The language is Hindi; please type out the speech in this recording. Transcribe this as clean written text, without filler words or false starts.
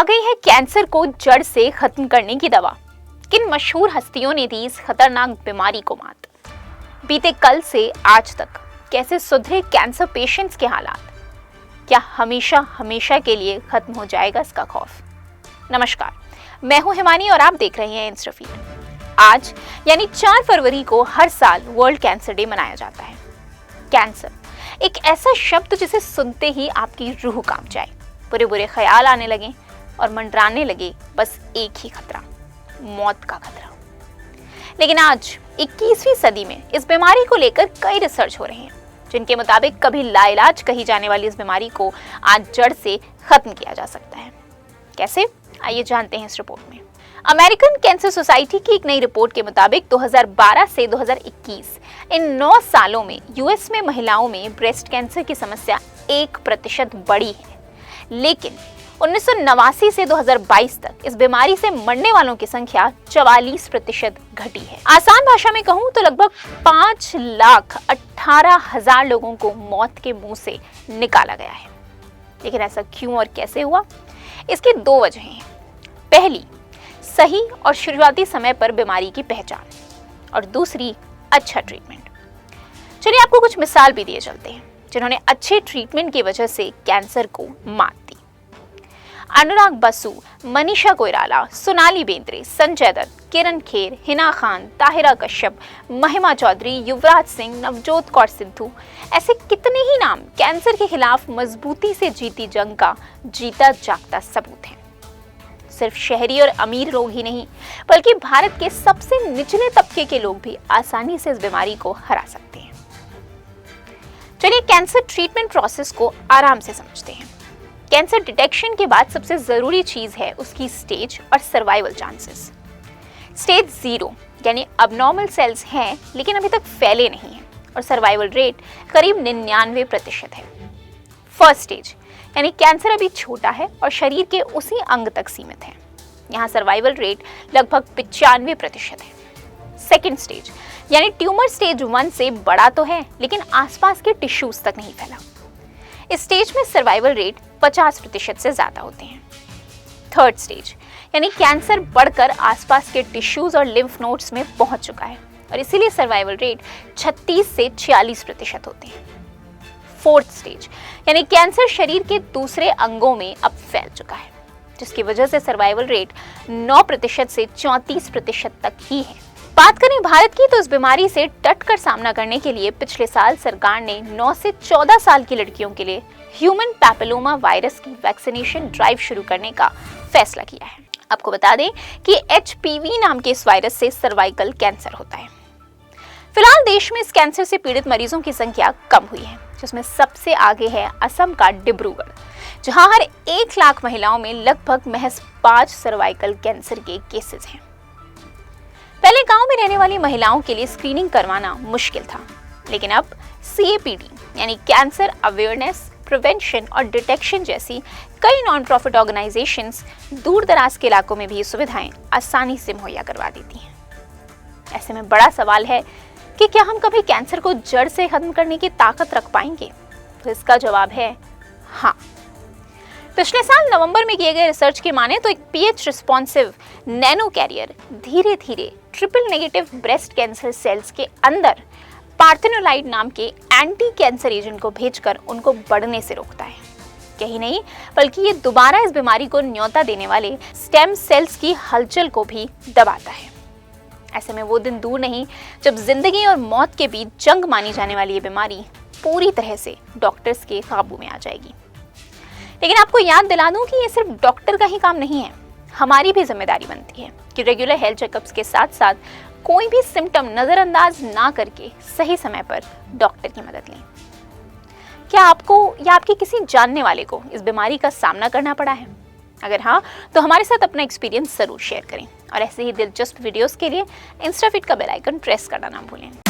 गई है कैंसर को जड़ से खत्म करने की दवा। किन मशहूर हस्तियों ने दी इस खतरनाक बीमारी को मात? बीते कल से आज तक कैसे सुधरे कैंसर पेशेंट्स के हालात? क्या हमेशा हमेशा के लिए खत्म हो जाएगा इसका खौफ? नमस्कार, मैं हूं हिमानी और आप देख रहे हैं इंस्टाफीड। आज यानी 4 फरवरी को हर साल वर्ल्ड कैंसर डे मनाया जाता है। कैंसर एक ऐसा शब्द जिसे सुनते ही आपकी रूह कांप जाए, बुरे बुरे ख्याल आने लगे और मंडराने लगे बस एक ही खतरा, मौत का खतरा। लेकिन आज 21वीं सदी में इस बीमारी को लेकर कई रिसर्च हो रहे हैं, जिनके मुताबिक कभी लाइलाज कही जाने वाली इस बीमारी को आज जड़ से खत्म किया जा सकता है। कैसे? आइए जानते हैं इस रिपोर्ट में। अमेरिकन कैंसर सोसाइटी की एक नई रिपोर्ट के मुताबिक 2012 से 2021 इन 9 सालों में यूएस में महिलाओं में ब्रेस्ट कैंसर की समस्या 1% बढ़ी है। लेकिन 1989 से 2022 तक इस बीमारी से मरने वालों की संख्या 44% घटी है। आसान भाषा में कहूं तो लगभग 5,18,000 लोगों को मौत के मुंह से निकाला गया है। लेकिन ऐसा क्यों और कैसे हुआ? इसकी 2 वजहें हैं। पहली, सही और शुरुआती समय पर बीमारी की पहचान, और दूसरी, अच्छा ट्रीटमेंट। चलिए आपको कुछ मिसाल भी दिए चलते हैं जिन्होंने अच्छे ट्रीटमेंट की वजह से कैंसर को मात दी। अनुराग बसु, मनीषा कोइराला, सोनाली बेंद्रे, संजय दत्त, किरण खेर, हिना खान, ताहिरा कश्यप, महिमा चौधरी, युवराज सिंह, नवजोत कौर सिद्धू, ऐसे कितने ही नाम कैंसर के खिलाफ मजबूती से जीती जंग का जीता जागता सबूत है। सिर्फ शहरी और अमीर लोग ही नहीं, बल्कि भारत के सबसे निचले तबके के लोग भी आसानी से इस बीमारी को हरा सकते हैं। चलिए कैंसर ट्रीटमेंट प्रोसेस को आराम से समझते हैं। कैंसर डिटेक्शन के बाद सबसे जरूरी चीज है उसकी स्टेज और सर्वाइवल चांसेस। स्टेज 0 यानी अबनॉर्मल सेल्स हैं लेकिन अभी तक फैले नहीं हैं, और सर्वाइवल रेट करीब 99% है। फर्स्ट स्टेज यानी कैंसर अभी छोटा है और शरीर के उसी अंग तक सीमित है, यहाँ सर्वाइवल रेट लगभग 95% है। सेकेंड स्टेज यानी ट्यूमर स्टेज 1 से बड़ा तो है लेकिन आसपास के टिश्यूज तक नहीं फैला। इस स्टेज में सर्वाइवल रेट 50% से ज्यादा होते हैं। थर्ड स्टेज यानी कैंसर बढ़कर आसपास के टिश्यूज और लिम्फ नोड्स में पहुंच चुका है, और इसीलिए सर्वाइवल रेट 36 से 46% होते हैं। फोर्थ स्टेज यानी कैंसर शरीर के दूसरे अंगों में अब फैल चुका है, जिसकी वजह से सर्वाइवल रेट 9% से 34% तक ही है। बात करें भारत की तो इस बीमारी से डट कर सामना करने के लिए पिछले साल सरकार ने 9 से 14 साल की लड़कियों के लिए ह्यूमन पैपिलोमा वायरस की वैक्सीनेशन ड्राइव शुरू करने का फैसला किया है। आपको बता दें कि HPV नाम के इस वायरस से सर्वाइकल कैंसर होता है। फिलहाल देश में इस कैंसर से पीड़ित मरीजों की संख्या कम हुई है, जिसमें सबसे आगे है असम का डिब्रूगढ़, जहां हर 1 लाख महिलाओं में लगभग महज 5 सर्वाइकल कैंसर के केसेस हैं। पहले गांव में रहने वाली महिलाओं के लिए स्क्रीनिंग करवाना मुश्किल था, लेकिन अब CAPD यानी कैंसर अवेयरनेस, प्रिवेंशन और डिटेक्शन जैसी कई नॉन प्रॉफिट ऑर्गेनाइजेशंस दूर दराज के इलाकों में भी ये सुविधाएं आसानी से मुहैया करवा देती हैं। ऐसे में बड़ा सवाल है कि क्या हम कभी कैंसर को जड़ से खत्म करने की ताकत रख पाएंगे? तो इसका जवाब है हाँ। पिछले साल नवंबर में किए गए रिसर्च के माने तो एक pH रिस्पॉन्सिव नैनो कैरियर धीरे धीरे triple negative breast cancer cells के अंदर पार्थेनोलाइड नाम के एंटी कैंसर एजेंट को भेजकर उनको बढ़ने से रोकता है। यही नहीं, बल्कि ये दोबारा इस बीमारी को न्योता देने वाले स्टेम सेल्स की हलचल को भी दबाता है। ऐसे में वो दिन दूर नहीं जब जिंदगी और मौत के बीच जंग मानी जाने वाली ये बीमारी पूरी तरह से डॉक्टर्स के काबू में आ जाएगी। लेकिन आपको याद दिला दूं कि ये सिर्फ डॉक्टर का ही काम नहीं है, हमारी भी जिम्मेदारी बनती है कि रेगुलर हेल्थ चेकअप्स के साथ साथ कोई भी सिम्टम नजरअंदाज ना करके सही समय पर डॉक्टर की मदद लें। क्या आपको या आपके किसी जानने वाले को इस बीमारी का सामना करना पड़ा है? अगर हाँ, तो हमारे साथ अपना एक्सपीरियंस जरूर शेयर करें, और ऐसे ही दिलचस्प वीडियोस के लिए इंस्टाफीड का बेल आइकन प्रेस करना ना भूलें।